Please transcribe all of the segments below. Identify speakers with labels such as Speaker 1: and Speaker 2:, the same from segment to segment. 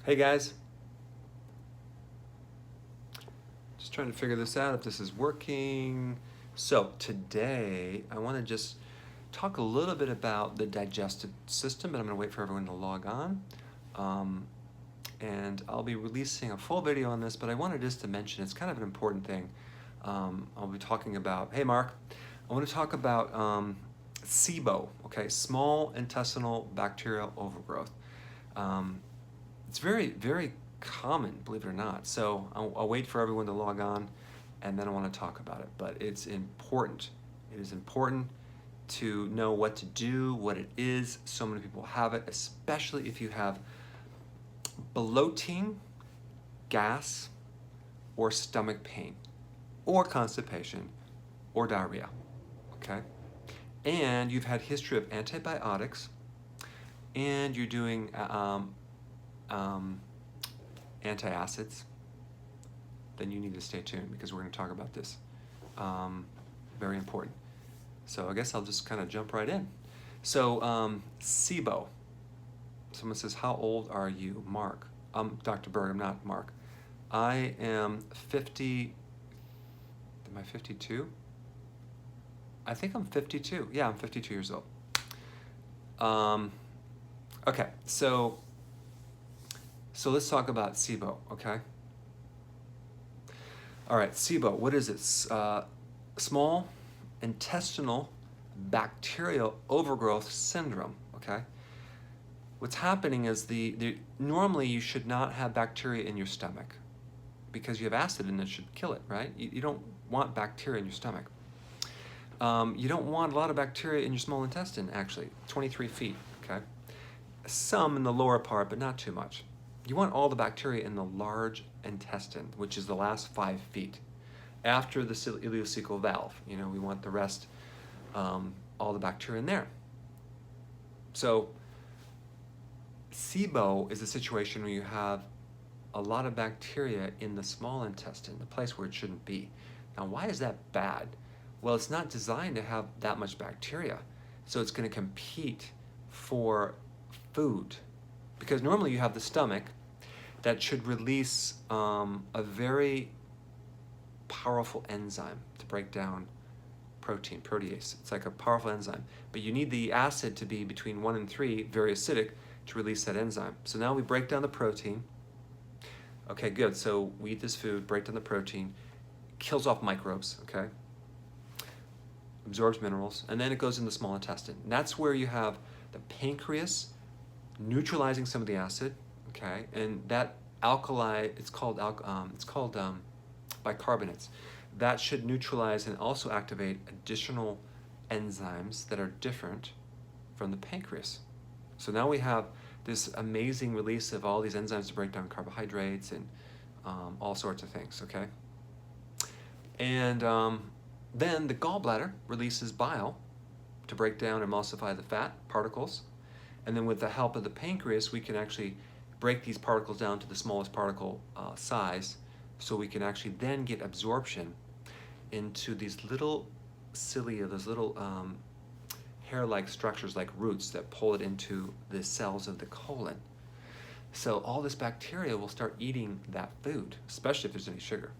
Speaker 1: Hey guys, just trying to figure this out if this is working. So today I want to just talk a little bit about the digestive system, but I'm going to wait for everyone to log on. And I'll be releasing a full video on this, but I wanted just to mention it's kind of an important thing. I'll be talking about, hey Mark, I want to talk about SIBO, okay, small intestinal bacterial overgrowth. It's very, very common, believe it or not. So I'll wait for everyone to log on, and then I want to talk about it. But it's important. It is important to know what to do, what it is. So many people have it, especially if you have bloating, gas, or stomach pain, or constipation, or diarrhea, okay? And you've had history of antibiotics, and you're doing antacids, then you need to stay tuned because we're going to talk about this. Very important. So I guess I'll just kind of jump right in. So SIBO. Someone says, how old are you? Mark. Dr. Berg, I'm not Mark. I am 50. Am I 52? I think I'm 52. Yeah, I'm 52 years old. Okay, so let's talk about SIBO, okay? All right, SIBO, what is it? Small intestinal bacterial overgrowth syndrome, okay? What's happening is normally you should not have bacteria in your stomach because you have acid and it should kill it, right? You don't want bacteria in your stomach. You don't want a lot of bacteria in your small intestine, actually, 23 feet, okay? Some in the lower part, but not too much. You want all the bacteria in the large intestine, which is the last 5 feet. After the ileocecal valve, we want the rest, all the bacteria in there. So SIBO is a situation where you have a lot of bacteria in the small intestine, the place where it shouldn't be. Now, why is that bad? Well, it's not designed to have that much bacteria, so it's going to compete for food. Because normally you have the stomach that should release a very powerful enzyme to break down protein, protease. It's like a powerful enzyme. But you need the acid to be between 1 and 3, very acidic, to release that enzyme. So now we break down the protein. Okay, good. So we eat this food, break down the protein, kills off microbes, okay? Absorbs minerals, and then it goes in the small intestine. And that's where you have the pancreas neutralizing some of the acid, okay, and that alkali, it's called bicarbonates. That should neutralize and also activate additional enzymes that are different from the pancreas. So now we have this amazing release of all these enzymes to break down carbohydrates and all sorts of things, okay? And then the gallbladder releases bile to break down and emulsify the fat particles. And then with the help of the pancreas, we can actually break these particles down to the smallest particle size, so we can actually then get absorption into these little cilia, those little hair-like structures like roots that pull it into the cells of the colon. So all this bacteria will start eating that food, especially if there's any sugar.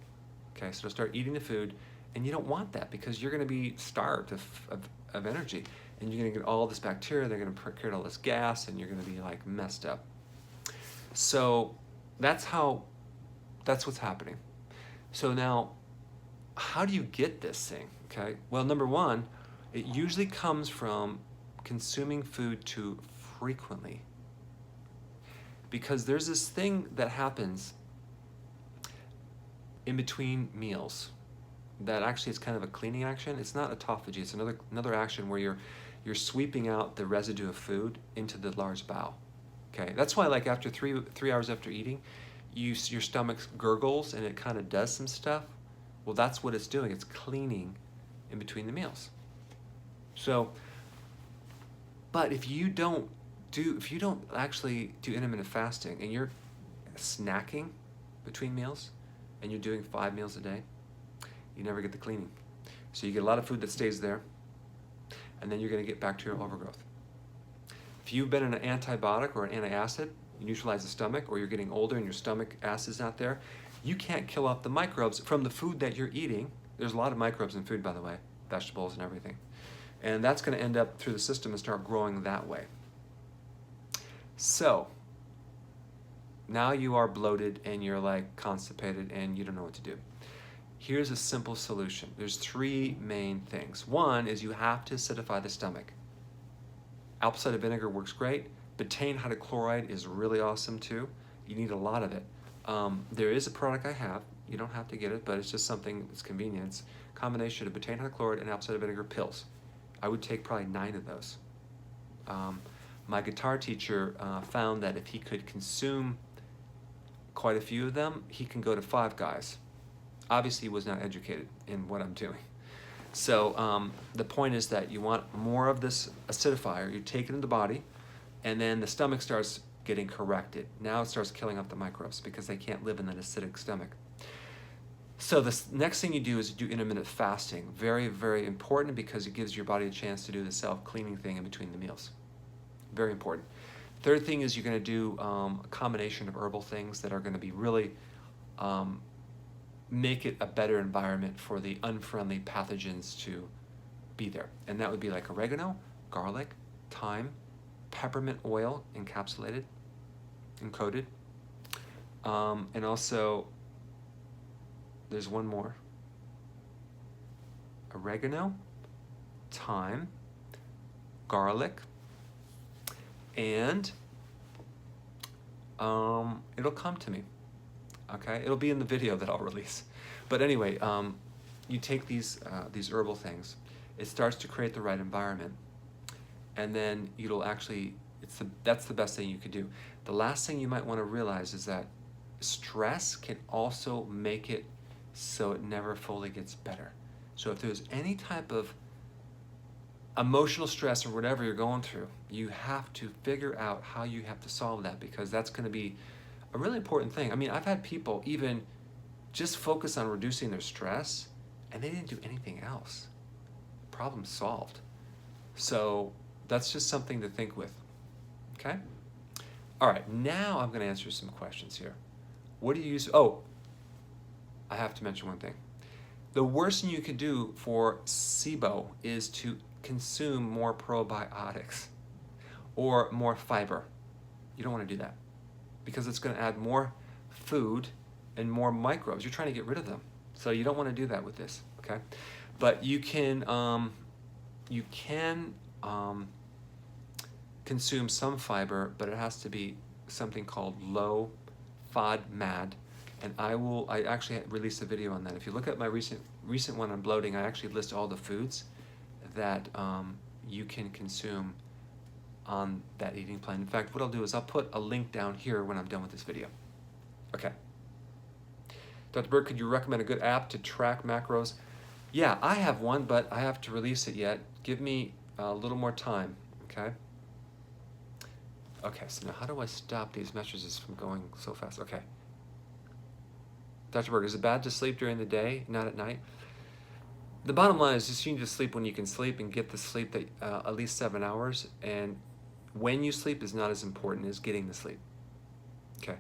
Speaker 1: Okay, so they'll start eating the food, and you don't want that because you're going to be starved of energy. And you're going to get all this bacteria, they're going to create all this gas, and you're going to be like messed up. So that's what's happening. So now, how do you get this thing, okay? Well, number one, it usually comes from consuming food too frequently. Because there's this thing that happens in between meals that actually is kind of a cleaning action. It's not autophagy, it's another action where you're sweeping out the residue of food into the large bowel. Okay, that's why like after three hours after eating, your stomach gurgles and it kind of does some stuff. Well, that's what it's doing. It's cleaning in between the meals. So, but if you don't actually do intermittent fasting and you're snacking between meals and you're doing 5 meals a day, you never get the cleaning. So you get a lot of food that stays there, and then you're going to get bacterial overgrowth. If you've been on an antibiotic or an antacid, you neutralize the stomach, or you're getting older and your stomach acid's not there, you can't kill off the microbes from the food that you're eating. There's a lot of microbes in food, by the way, vegetables and everything. And that's going to end up through the system and start growing that way. So now you are bloated and you're like constipated and you don't know what to do. Here's a simple solution. There's three main things. One is you have to acidify the stomach. Apple cider vinegar works great. Betaine hydrochloride is really awesome too. You need a lot of it. There is a product I have. You don't have to get it, but it's just something that's convenient. It's a combination of betaine hydrochloride and apple cider vinegar pills. I would take probably 9 of those. My guitar teacher found that if he could consume quite a few of them, he can go to 5 guys. Obviously, he was not educated in what I'm doing. So the point is that you want more of this acidifier. You take it in the body, and then the stomach starts getting corrected. Now it starts killing off the microbes because they can't live in that acidic stomach. So the next thing you do is you do intermittent fasting. Very, very important because it gives your body a chance to do the self-cleaning thing in between the meals. Very important. Third thing is you're going to do a combination of herbal things that are going to be really make it a better environment for the unfriendly pathogens to be there. And that would be like oregano, garlic, thyme, peppermint oil encapsulated and coated. And also, there's one more. Oregano, thyme, garlic, and it'll come to me. Okay, it'll be in the video that I'll release. But anyway, you take these herbal things. It starts to create the right environment, and then it'll actually that's the best thing you could do. The last thing you might want to realize is that stress can also make it so it never fully gets better. So if there's any type of emotional stress or whatever you're going through, you have to figure out how you have to solve that, because that's going to be a really important thing. I mean, I've had people even just focus on reducing their stress and they didn't do anything else. Problem solved. So that's just something to think with. Okay? All right, now I'm going to answer some questions here. What do you use? Oh, I have to mention one thing. The worst thing you can do for SIBO is to consume more probiotics or more fiber. You don't want to do that because it's going to add more food and more microbes. You're trying to get rid of them. So you don't want to do that with this, okay? But you can consume some fiber, but it has to be something called low FODMAD. And I actually released a video on that. If you look at my recent one on bloating, I actually list all the foods that you can consume on that eating plan. In fact, what I'll do is I'll put a link down here when I'm done with this video. Okay. Dr. Berg, could you recommend a good app to track macros? Yeah, I have one, but I have to release it yet. Give me a little more time, okay? Okay, so now how do I stop these messages from going so fast? Okay. Dr. Berg, is it bad to sleep during the day, not at night? The bottom line is just you need to sleep when you can sleep and get the sleep that at least 7 hours. And when you sleep is not as important as getting the sleep. Okay.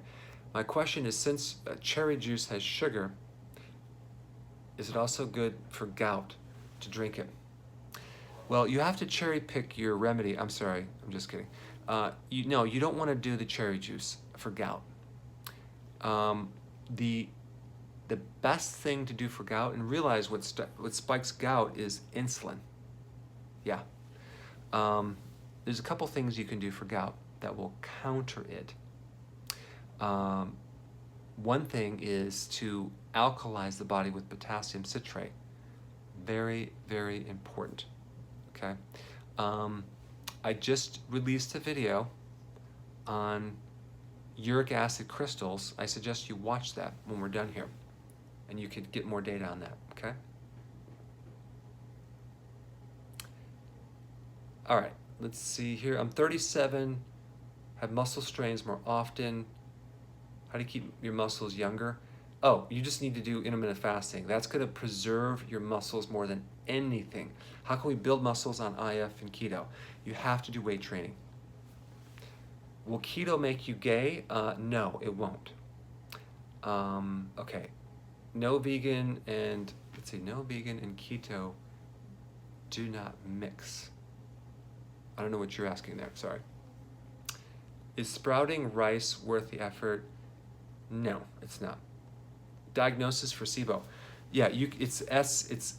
Speaker 1: My question is, since cherry juice has sugar, is it also good for gout to drink it? Well, you have to cherry pick your remedy. I'm sorry, I'm just kidding. No, you don't want to do the cherry juice for gout. The best thing to do for gout, and realize what spikes gout is insulin. Yeah. There's a couple things you can do for gout that will counter it. One thing is to alkalize the body with potassium citrate. Very, very important. Okay. I just released a video on uric acid crystals. I suggest you watch that when we're done here, and you could get more data on that, okay? All right, let's see here. I'm 37, have muscle strains more often. How do you keep your muscles younger? Oh, you just need to do intermittent fasting. That's gonna preserve your muscles more than anything. How can we build muscles on IF and keto? You have to do weight training. Will keto make you gay? No, it won't. Okay, no vegan and, let's see, no vegan and keto do not mix. I don't know what you're asking there, sorry. Is sprouting rice worth the effort? No, it's not. Diagnosis for SIBO. Yeah, it's SIBO,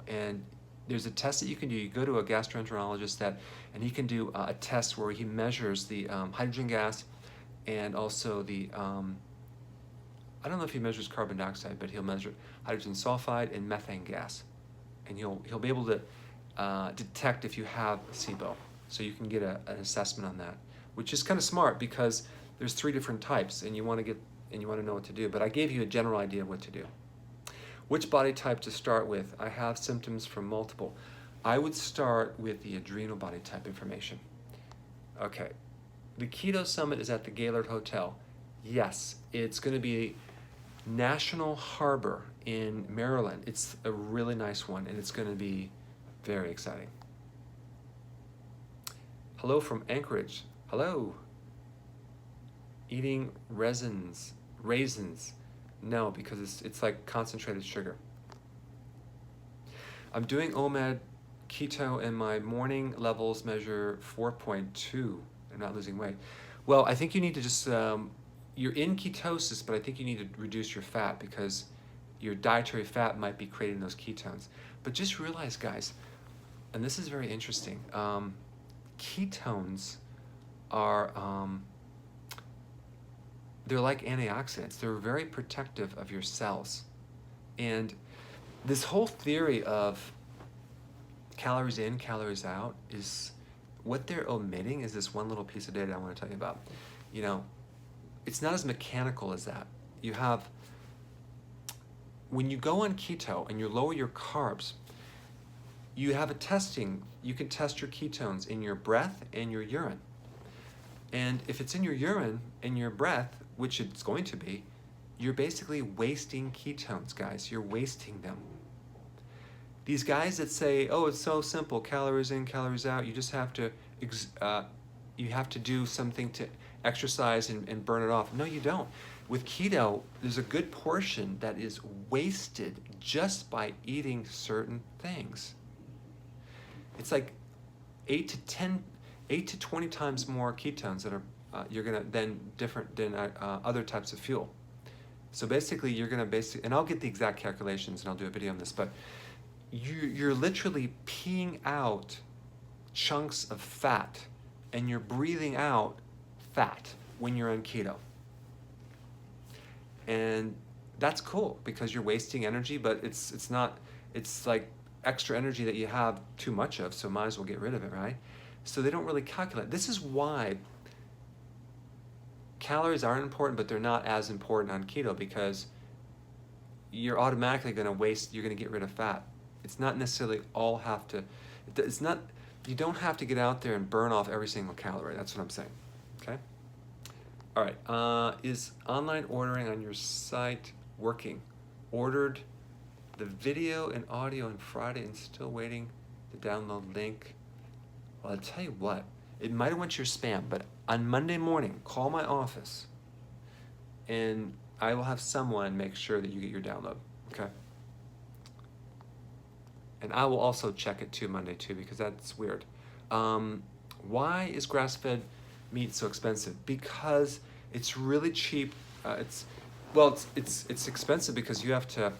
Speaker 1: and there's a test that you can do. You go to a gastroenterologist and he can do a test where he measures the hydrogen gas and also the, I don't know if he measures carbon dioxide, but he'll measure hydrogen sulfide and methane gas. And he'll be able to detect if you have SIBO. So you can get an assessment on that, which is kind of smart because there's 3 different types and you want to know what to do. But I gave you a general idea of what to do. Which body type to start with? I have symptoms from multiple. I would start with the adrenal body type information. Okay, the Keto Summit is at the Gaylord Hotel. Yes, it's going to be National Harbor in Maryland. It's a really nice one, and it's going to be very exciting. Hello from Anchorage. Hello. Eating raisins. No, because it's like concentrated sugar. I'm doing OMAD keto and my morning levels measure 4.2. I'm not losing weight. Well, I think you need to just, you're in ketosis, but I think you need to reduce your fat because your dietary fat might be creating those ketones. But just realize, guys, and this is very interesting, ketones are, they're like antioxidants. They're very protective of your cells. And this whole theory of calories in, calories out is, what they're omitting is this one little piece of data I want to tell you about. You know, it's not as mechanical as that. You have, when you go on keto and you lower your carbs, you have a testing, you can test your ketones in your breath and your urine. And if it's in your urine and your breath, which it's going to be, you're basically wasting ketones, guys. You're wasting them. These guys that say, oh, it's so simple, calories in, calories out, you just have to, do something to exercise and burn it off. No, you don't. With keto, there's a good portion that is wasted just by eating certain things. It's like 8 to 20 times more ketones that are different than other types of fuel. So basically, you're gonna and I'll get the exact calculations and I'll do a video on this, but you're literally peeing out chunks of fat and you're breathing out fat when you're on keto. And that's cool because you're wasting energy, but it's like extra energy that you have too much of, so might as well get rid of it, right? So they don't really calculate. This is why calories aren't important, but they're not as important on keto because you're automatically going to waste, you're going to get rid of fat. It's not necessarily you don't have to get out there and burn off every single calorie. That's what I'm saying, okay? All right, is online ordering on your site working? Ordered the video and audio on Friday and still waiting to download link. Well, I'll tell you what, it might have went to your spam, but on Monday morning, call my office and I will have someone make sure that you get your download, okay? And I will also check it too Monday too, because that's weird. Why is grass-fed meat so expensive? Because it's really cheap. It's expensive because you have to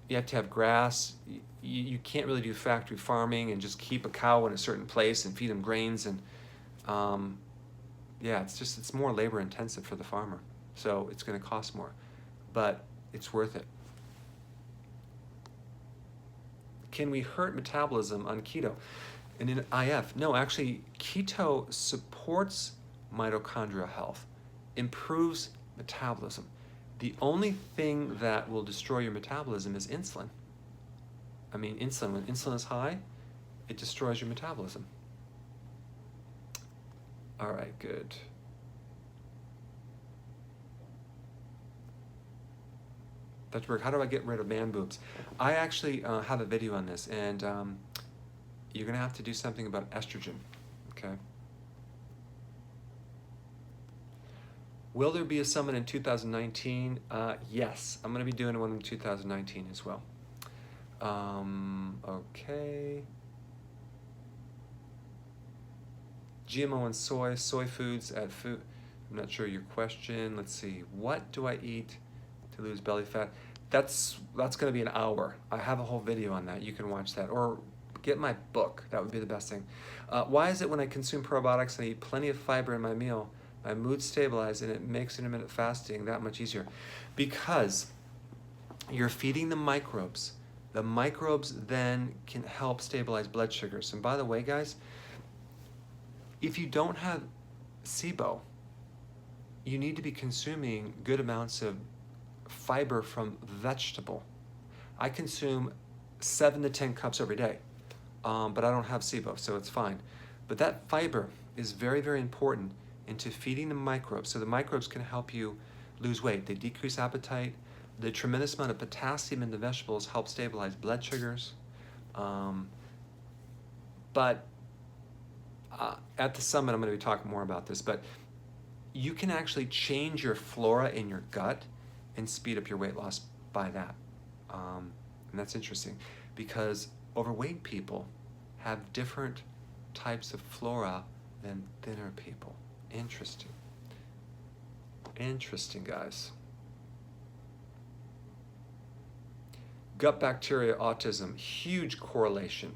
Speaker 1: have grass. You can't really do factory farming and just keep a cow in a certain place and feed them grains and it's more labor intensive for the farmer. So it's going to cost more, but it's worth it. Can we hurt metabolism on keto? And in IF, no, actually, keto supports mitochondrial health, improves metabolism. The only thing that will destroy your metabolism is insulin. I mean, insulin, when insulin is high, it destroys your metabolism. All right, good. Dr. Berg, how do I get rid of man boobs? I actually have a video on this, and you're gonna have to do something about estrogen, okay? Will there be a summit in 2019? Yes, I'm going to be doing one in 2019 as well. Okay. GMO and soy foods add food. I'm not sure your question. Let's see. What do I eat to lose belly fat? That's going to be an hour. I have a whole video on that. You can watch that or get my book. That would be the best thing. Why is it when I consume probiotics and I eat plenty of fiber in my meal, my mood stabilizes and it makes intermittent fasting that much easier? Because you're feeding the microbes. The microbes then can help stabilize blood sugars. And by the way, guys, if you don't have SIBO, you need to be consuming good amounts of fiber from vegetable. I consume 7 to 10 cups every day, but I don't have SIBO, so it's fine. But that fiber is very, very important into feeding the microbes. So the microbes can help you lose weight. They decrease appetite. The tremendous amount of potassium in the vegetables help stabilize blood sugars. But at the summit, I'm going to be talking more about this, but you can actually change your flora in your gut and speed up your weight loss by that. And that's interesting because overweight people have different types of flora than thinner people. Interesting. Interesting, guys. Gut bacteria, autism, huge correlation.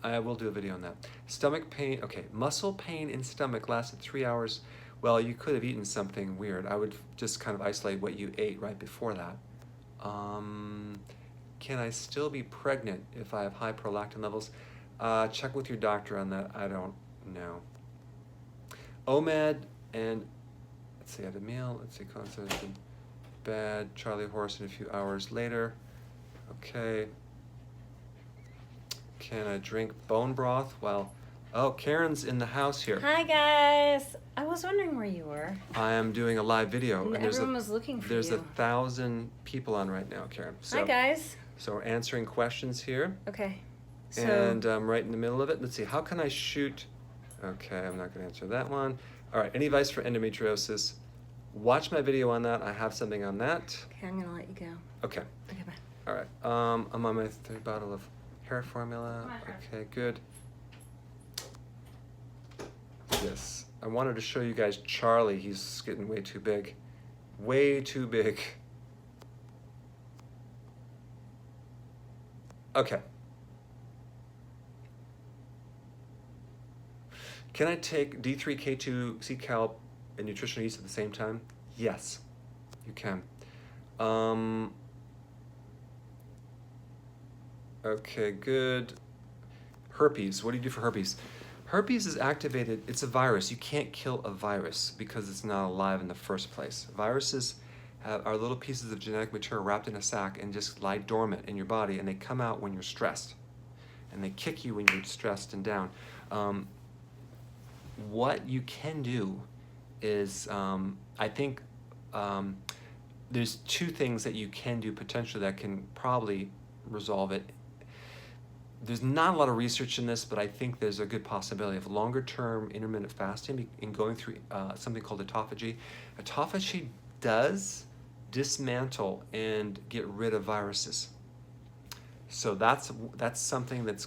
Speaker 1: I will do a video on that. Stomach pain, okay, muscle pain in stomach lasted 3 hours. Well, you could have eaten something weird. I would just kind of isolate what you ate right before that. Can I still be pregnant if I have high prolactin levels? Check with your doctor on that. I don't know. OMAD and, let's see, I had a meal. Let's see, consultation. Bad. Charlie horse in a few hours later. Okay. Can I drink bone broth? Well, oh, Karen's in the house here.
Speaker 2: Hi, guys. I was wondering where you were.
Speaker 1: I am doing a live video.
Speaker 2: And everyone was looking for
Speaker 1: There's
Speaker 2: you.
Speaker 1: 1,000 people on right now, Karen. So,
Speaker 2: hi, guys.
Speaker 1: So we're answering questions here.
Speaker 2: Okay. So,
Speaker 1: And I'm right in the middle of it. Let's see, how can I shoot? Okay, I'm not going to answer that one. All right, any advice for endometriosis? Watch my video on that. I have something on that.
Speaker 2: okay, I'm going to let you go.
Speaker 1: Okay.
Speaker 2: Okay, bye.
Speaker 1: All right. I'm on my 3rd bottle of hair formula. Okay, good. Yes. I wanted to show you guys Charlie. He's getting way too big. Way too big. Okay. Can I take D3, K2, C-Calp, and nutritional yeast at the same time? Yes, you can. Okay, good. Herpes, what do you do for herpes? Herpes is activated, it's a virus. You can't kill a virus because it's not alive in the first place. Viruses are little pieces of genetic material wrapped in a sac and just lie dormant in your body, and they come out when you're stressed. And they kick you when you're stressed and down. What you can do is, I think there's 2 things that you can do potentially that can probably resolve it. There's not a lot of research in this, but I think there's a good possibility of longer-term intermittent fasting and going through something called autophagy. Autophagy does dismantle and get rid of viruses. So that's something that's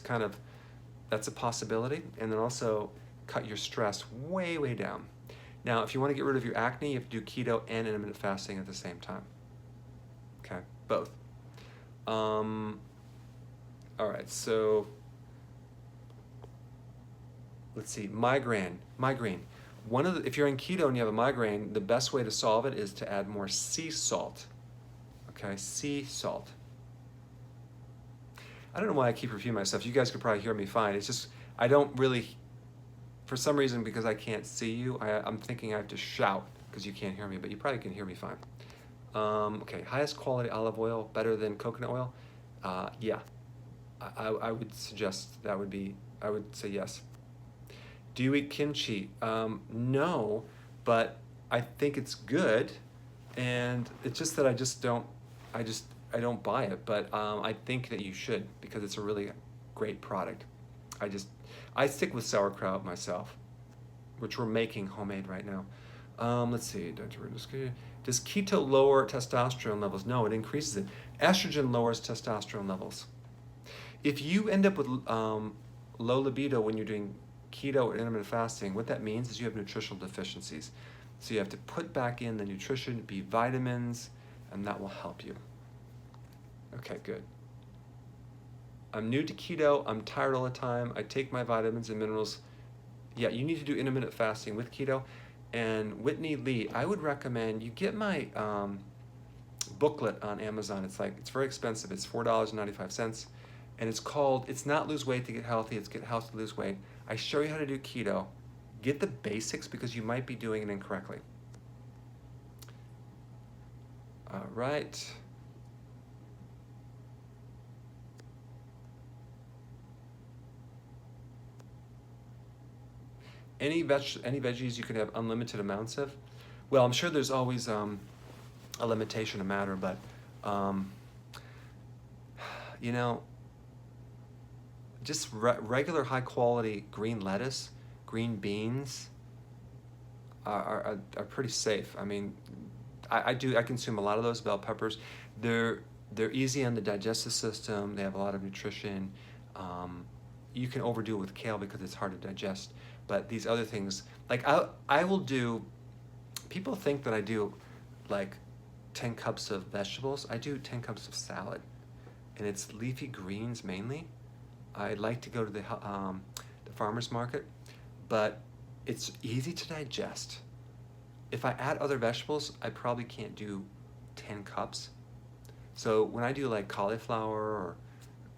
Speaker 1: that's a possibility. And then also cut your stress way, way down. Now, if you want to get rid of your acne, you have to do keto and intermittent fasting at the same time. Okay, both. All right, so let's see, migraine. If you're on keto and you have a migraine, the best way to solve it is to add more sea salt. Okay, sea salt. I don't know why I keep repeating myself. You guys could probably hear me fine. It's just, I don't really, for some reason, because I can't see you, I'm thinking I have to shout because you can't hear me, but you probably can hear me fine. Okay, highest quality olive oil, better than coconut oil? Yeah. I would suggest that would be, I would say yes. Do you eat kimchi? No, but I think it's good, and it's just that I don't buy it, but I think that you should because it's a really great product. I stick with sauerkraut myself, which we're making homemade right now. Let's see. Does keto lower testosterone levels? No, it increases it. Estrogen lowers testosterone levels. If you end up with low libido when you're doing keto or intermittent fasting, what that means is you have nutritional deficiencies. So you have to put back in the nutrition, B vitamins, and that will help you. Okay, good. I'm new to keto. I'm tired all the time. I take my vitamins and minerals. Yeah, you need to do intermittent fasting with keto. And Whitney Lee, I would recommend you get my booklet on Amazon. It's very expensive. It's $4.95. And it's not lose weight to get healthy, it's get healthy to lose weight. I show you how to do keto. Get the basics because you might be doing it incorrectly. All right. Any veggies you can have unlimited amounts of? Well, I'm sure there's always a limitation of matter, but you know, just regular high quality green lettuce, green beans are pretty safe. I mean, I consume a lot of those bell peppers. They're easy on the digestive system. They have a lot of nutrition. You can overdo it with kale because it's hard to digest. But these other things, like I will do, people think that I do like 10 cups of vegetables. I do 10 cups of salad, and it's leafy greens mainly. I like to go to the farmer's market, but it's easy to digest. If I add other vegetables, I probably can't do 10 cups. So when I do like cauliflower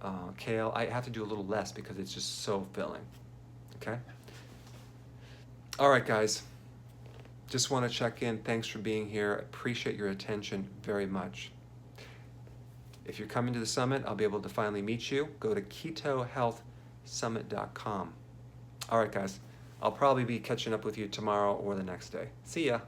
Speaker 1: or kale, I have to do a little less because it's just so filling, okay? All right, guys, just want to check in. Thanks for being here. Appreciate your attention very much. If you're coming to the summit, I'll be able to finally meet you. Go to ketohealthsummit.com. All right, guys, I'll probably be catching up with you tomorrow or the next day. See ya.